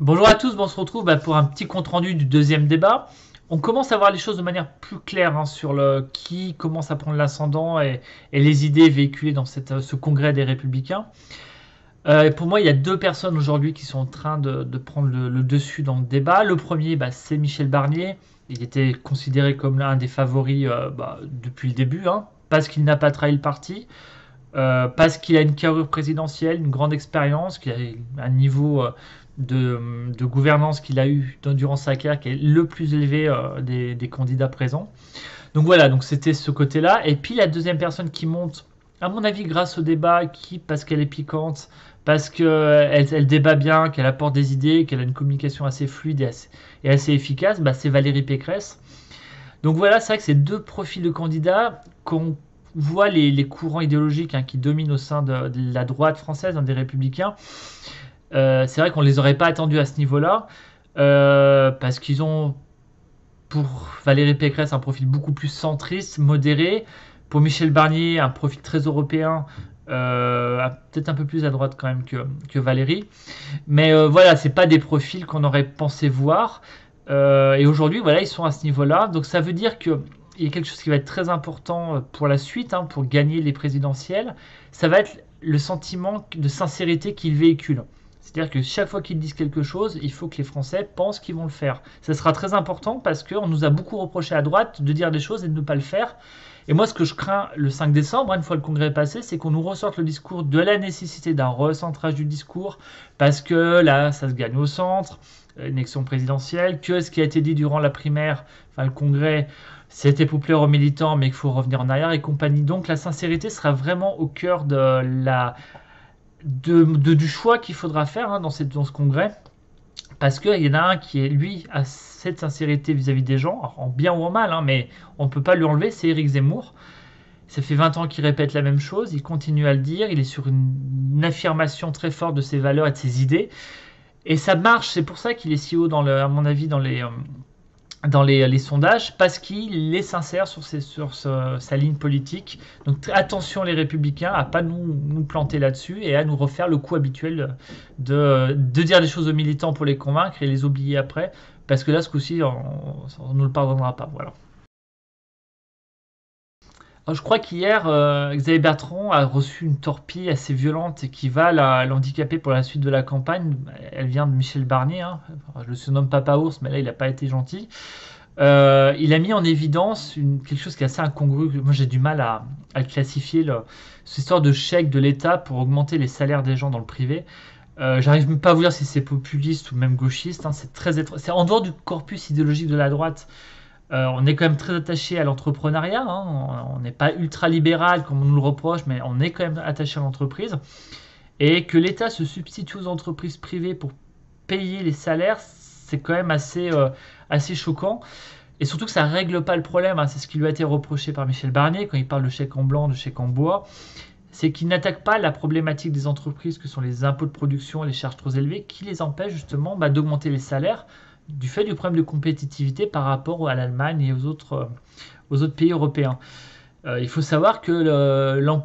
Bonjour à tous, on se retrouve pour un petit compte-rendu du deuxième débat. On commence à voir les choses de manière plus claire sur qui commence à prendre l'ascendant et les idées véhiculées dans ce congrès des Républicains. Et pour moi, il y a deux personnes aujourd'hui qui sont en train de prendre le dessus dans le débat. Le premier, c'est Michel Barnier. Il était considéré comme l'un des favoris depuis le début, hein, parce qu'il n'a pas trahi le parti, parce qu'il a une carrure présidentielle, une grande expérience, qu'il a un niveau de gouvernance qu'il a eu durant sa carrière qui est le plus élevé des candidats présents. Donc voilà, donc c'était ce côté-là. Et puis la deuxième personne qui monte, à mon avis, grâce au débat, parce qu'elle est piquante, parce qu'elle débat bien, qu'elle apporte des idées, qu'elle a une communication assez fluide et assez efficace, c'est Valérie Pécresse. Donc voilà, c'est vrai que c'est deux profils de candidats qu'on voit les courants idéologiques qui dominent au sein de la droite française, des Républicains. C'est vrai qu'on ne les aurait pas attendus à ce niveau-là, parce qu'ils ont, pour Valérie Pécresse, un profil beaucoup plus centriste, modéré. Pour Michel Barnier, un profil très européen, peut-être un peu plus à droite quand même que Valérie. Mais voilà, c'est pas des profils qu'on aurait pensé voir. Et aujourd'hui, voilà, ils sont à ce niveau-là. Donc ça veut dire qu'il y a quelque chose qui va être très important pour la suite, pour gagner les présidentielles. Ça va être le sentiment de sincérité qu'ils véhiculent. C'est-à-dire que chaque fois qu'ils disent quelque chose, il faut que les Français pensent qu'ils vont le faire. Ça sera très important parce qu'on nous a beaucoup reproché à droite de dire des choses et de ne pas le faire. Et moi, ce que je crains le 5 décembre, une fois le congrès passé, c'est qu'on nous ressorte le discours de la nécessité d'un recentrage du discours, parce que là, ça se gagne au centre, une élection présidentielle, que ce qui a été dit durant la primaire, le congrès, c'était pour plaire aux militants, mais qu'il faut revenir en arrière et compagnie. Donc la sincérité sera vraiment au cœur du choix qu'il faudra faire dans ce congrès, parce qu'il y en a un qui, lui, a cette sincérité vis-à-vis des gens, en bien ou en mal, mais on ne peut pas lui enlever, c'est Éric Zemmour. Ça fait 20 ans qu'il répète la même chose, il continue à le dire, il est sur une affirmation très forte de ses valeurs et de ses idées, et ça marche, c'est pour ça qu'il est si haut, à mon avis, dans les sondages, parce qu'il est sincère sur sa ligne politique. Donc attention les Républicains à pas nous planter là-dessus et à nous refaire le coup habituel de dire des choses aux militants pour les convaincre et les oublier après, parce que là ce coup-ci on ne le pardonnera pas. Voilà. Alors, je crois qu'hier, Xavier Bertrand a reçu une torpille assez violente et qui va l'handicaper pour la suite de la campagne. Elle vient de Michel Barnier. Je le surnomme Papa Ours, mais là, il n'a pas été gentil. Il a mis en évidence quelque chose qui est assez incongru. Moi, j'ai du mal à le classifier. Cette histoire de chèque de l'État pour augmenter les salaires des gens dans le privé. J'arrive même pas à vous dire si c'est populiste ou même gauchiste. C'est très étrange. C'est en dehors du corpus idéologique de la droite. On est quand même très attaché à l'entrepreneuriat. On n'est pas ultra libéral comme on nous le reproche, mais on est quand même attaché à l'entreprise. Et que l'État se substitue aux entreprises privées pour payer les salaires, c'est quand même assez choquant. Et surtout que ça ne règle pas le problème. C'est ce qui lui a été reproché par Michel Barnier quand il parle de chèque en blanc, de chèque en bois. C'est qu'il n'attaque pas la problématique des entreprises que sont les impôts de production et les charges trop élevées qui les empêchent justement d'augmenter les salaires du fait du problème de compétitivité par rapport à l'Allemagne et aux autres pays européens. Il faut savoir que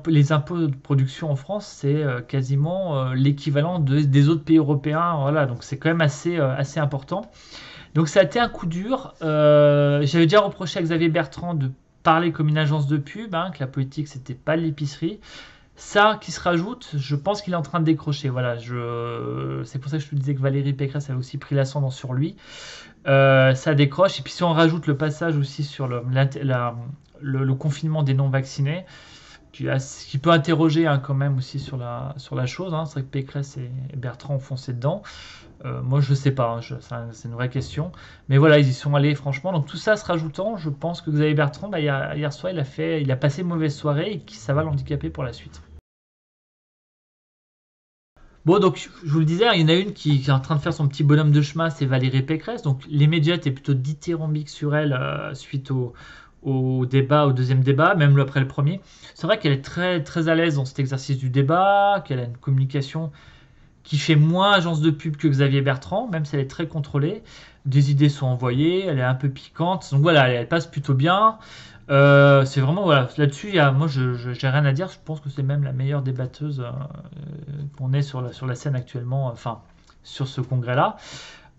les impôts de production en France, c'est quasiment l'équivalent des autres pays européens. Voilà, donc c'est quand même assez important. Donc ça a été un coup dur. J'avais déjà reproché à Xavier Bertrand de parler comme une agence de pub, que la politique, c'était pas l'épicerie. Ça qui se rajoute, je pense qu'il est en train de décrocher. Voilà, c'est pour ça que je te disais que Valérie Pécresse avait aussi pris l'ascendant sur lui. Ça décroche. Et puis si on rajoute le passage aussi sur le confinement des non-vaccinés, qui peut interroger quand même aussi sur la chose. C'est vrai que Pécresse et Bertrand ont foncé dedans. Moi, je ne sais pas, c'est une vraie question. Mais voilà, ils y sont allés franchement. Donc tout ça se rajoutant, je pense que Xavier Bertrand, hier soir, il a passé une mauvaise soirée et que ça va l'handicaper pour la suite. Bon, donc je vous le disais, il y en a une qui est en train de faire son petit bonhomme de chemin, c'est Valérie Pécresse. Donc les médias étaient plutôt dithyrambiques sur elle suite au deuxième débat, même après le premier. C'est vrai qu'elle est très, très à l'aise dans cet exercice du débat, qu'elle a une communication qui fait moins agence de pub que Xavier Bertrand, même si elle est très contrôlée. Des idées sont envoyées, elle est un peu piquante. Donc voilà, elle passe plutôt bien. C'est vraiment, voilà, là-dessus, moi, j'ai rien à dire. Je pense que c'est même la meilleure débatteuse qu'on ait sur la scène actuellement. Enfin, sur ce congrès-là.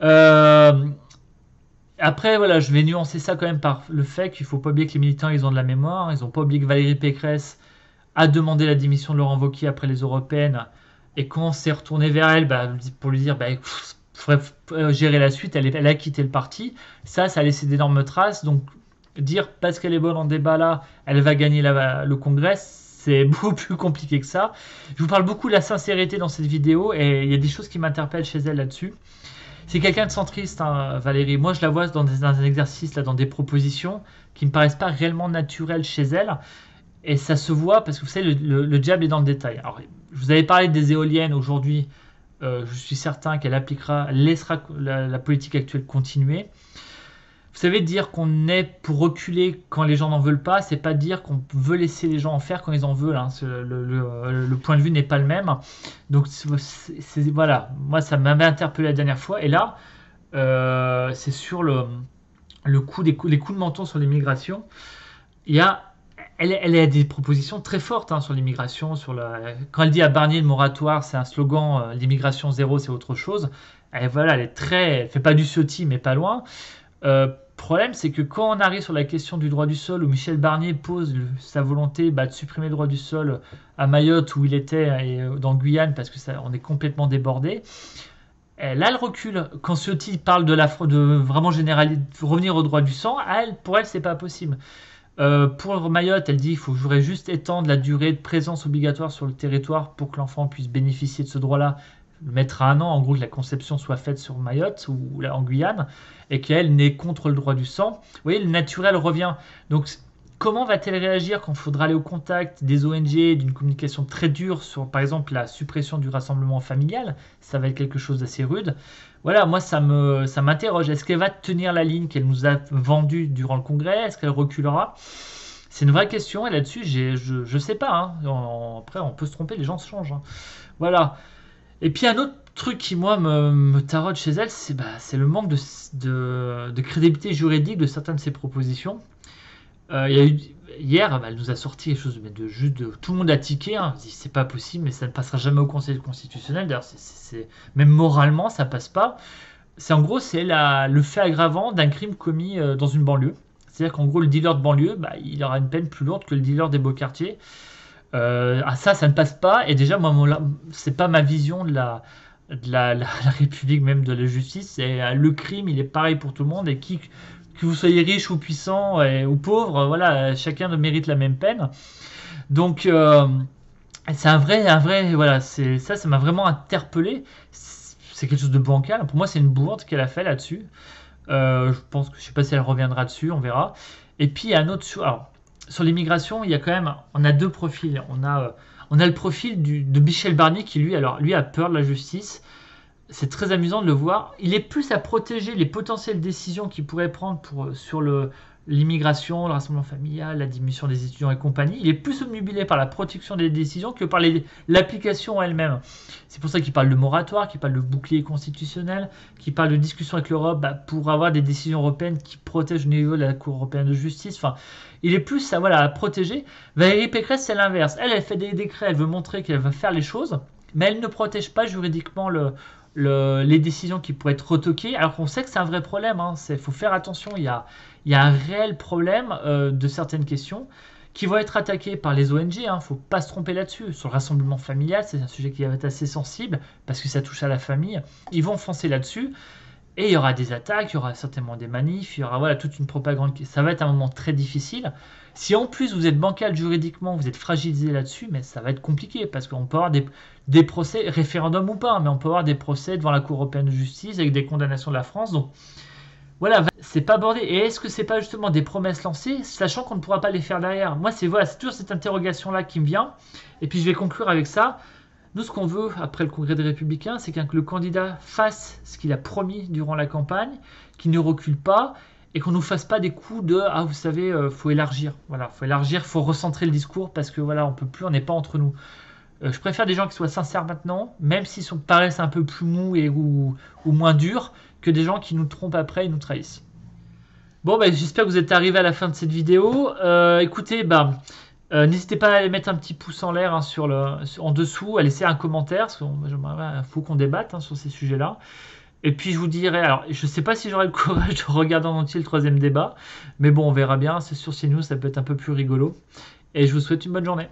Euh, Après, voilà, je vais nuancer ça quand même par le fait qu'il ne faut pas oublier que les militants, ils ont de la mémoire. Ils n'ont pas oublié que Valérie Pécresse a demandé la démission de Laurent Wauquiez après les européennes. Et quand on s'est retourné vers elle pour lui dire il faudrait gérer la suite, elle a quitté le parti. Ça a laissé d'énormes traces. Donc, dire parce qu'elle est bonne en débat là, elle va gagner le congrès, c'est beaucoup plus compliqué que ça. Je vous parle beaucoup de la sincérité dans cette vidéo et il y a des choses qui m'interpellent chez elle là-dessus. C'est quelqu'un de centriste, hein, Valérie. Moi, je la vois dans un exercice, là, dans des propositions qui me paraissent pas réellement naturelles chez elle. Et ça se voit parce que vous savez, le diable est dans le détail. Alors, je vous avais parlé des éoliennes aujourd'hui. Je suis certain qu'elle laissera la politique actuelle continuer. Vous savez, dire qu'on est pour reculer quand les gens n'en veulent pas, c'est pas dire qu'on veut laisser les gens en faire quand ils en veulent. Hein. Le point de vue n'est pas le même. Donc voilà, moi ça m'avait interpellé la dernière fois. Et là, c'est sur les coups de menton sur l'immigration. Elle a des propositions très fortes hein, sur l'immigration. Quand elle dit à Barnier le moratoire, c'est un slogan, l'immigration zéro, c'est autre chose. Elle fait pas du Ciotti, mais pas loin. Problème, c'est que quand on arrive sur la question du droit du sol, où Michel Barnier pose sa volonté de supprimer le droit du sol à Mayotte, où il était, et dans Guyane, parce que on est complètement débordé, là, elle recule. Quand Ciotti parle de vraiment généraliser, revenir au droit du sang, pour elle, c'est pas possible. Pour Mayotte, elle dit qu'il faudrait juste étendre la durée de présence obligatoire sur le territoire pour que l'enfant puisse bénéficier de ce droit-là, le mettre à 1 an, en gros que la conception soit faite sur Mayotte ou en Guyane, et qu'elle n'est contre le droit du sang. Vous voyez, le naturel revient. Donc, comment va-t-elle réagir quand il faudra aller au contact des ONG, d'une communication très dure sur, par exemple, la suppression du rassemblement familial? Ça va être quelque chose d'assez rude. Voilà, moi, ça m'interroge. Est-ce qu'elle va tenir la ligne qu'elle nous a vendue durant le congrès? Est-ce qu'elle reculera? C'est une vraie question, et là-dessus, je ne sais pas. Hein. Après, on peut se tromper, les gens se changent. Hein. Voilà. Et puis un autre truc qui moi me taraude chez elle, c'est le manque de crédibilité juridique de certaines de ses propositions. Hier, elle nous a sorti quelque chose tout le monde a tiqué. Hein. C'est pas possible, mais ça ne passera jamais au Conseil constitutionnel. D'ailleurs, même moralement, ça passe pas. En gros, c'est le fait aggravant d'un crime commis dans une banlieue. C'est-à-dire qu'en gros, le dealer de banlieue, il aura une peine plus lourde que le dealer des beaux quartiers. Ça ne passe pas. Et déjà, moi, c'est pas ma vision de la République, même de la justice. Le crime, il est pareil pour tout le monde. Et que vous soyez riche ou puissant ou pauvre, voilà, chacun mérite la même peine. Donc, c'est un vrai, voilà, ça m'a vraiment interpellé. C'est quelque chose de bancal. Pour moi, c'est une bourde qu'elle a fait là-dessus. Je pense que je sais pas si elle reviendra dessus, on verra. Et puis, il y a un autre. Alors, sur l'immigration, il y a quand même, on a deux profils. On a le profil de Michel Barnier qui, lui a peur de la justice. C'est très amusant de le voir. Il est plus à protéger les potentielles décisions qu'il pourrait prendre sur l'immigration, le rassemblement familial, la diminution des étudiants et compagnie. Il est plus obnubilé par la protection des décisions que par l'application elle-même. C'est pour ça qu'il parle de moratoire, qu'il parle de bouclier constitutionnel, qu'il parle de discussion avec l'Europe pour avoir des décisions européennes qui protègent au niveau de la Cour européenne de justice. Enfin, il est plus à protéger. Valérie Pécresse, c'est l'inverse. Elle fait des décrets, elle veut montrer qu'elle va faire les choses, mais elle ne protège pas juridiquement les décisions qui pourraient être retoquées, alors qu'on sait que c'est un vrai problème. Il faut faire attention, il y a un réel problème de certaines questions qui vont être attaquées par les ONG. Il ne faut pas se tromper là-dessus. Sur le rassemblement familial, c'est un sujet qui va être assez sensible parce que ça touche à la famille. Ils vont foncer là-dessus. Et il y aura des attaques, il y aura certainement des manifs, il y aura toute une propagande. Ça va être un moment très difficile. Si en plus vous êtes bancal juridiquement, vous êtes fragilisé là-dessus, mais ça va être compliqué parce qu'on peut avoir des procès, référendum ou pas, mais on peut avoir des procès devant la Cour européenne de justice avec des condamnations de la France. Donc voilà, c'est pas bordé. Et est-ce que c'est pas justement des promesses lancées, sachant qu'on ne pourra pas les faire derrière? Moi, c'est toujours cette interrogation-là qui me vient. Et puis je vais conclure avec ça. Nous, ce qu'on veut, après le Congrès des Républicains, c'est que le candidat fasse ce qu'il a promis durant la campagne, qu'il ne recule pas, et qu'on ne nous fasse pas des coups de « Ah, vous savez, faut élargir. » Voilà, faut élargir, faut recentrer le discours, parce que voilà, on peut plus, on n'est pas entre nous. Je préfère des gens qui soient sincères maintenant, même s'ils paraissent un peu plus mous ou moins durs, que des gens qui nous trompent après et nous trahissent. Bon, j'espère que vous êtes arrivés à la fin de cette vidéo. Écoutez, N'hésitez pas à mettre un petit pouce en l'air, hein, en dessous, à laisser un commentaire, parce qu'il faut qu'on débatte, hein, sur ces sujets-là. Et puis je vous dirai, alors je sais pas si j'aurai le courage de regarder en entier le troisième débat, mais bon, on verra bien. C'est sur CNews, ça peut être un peu plus rigolo. Et je vous souhaite une bonne journée.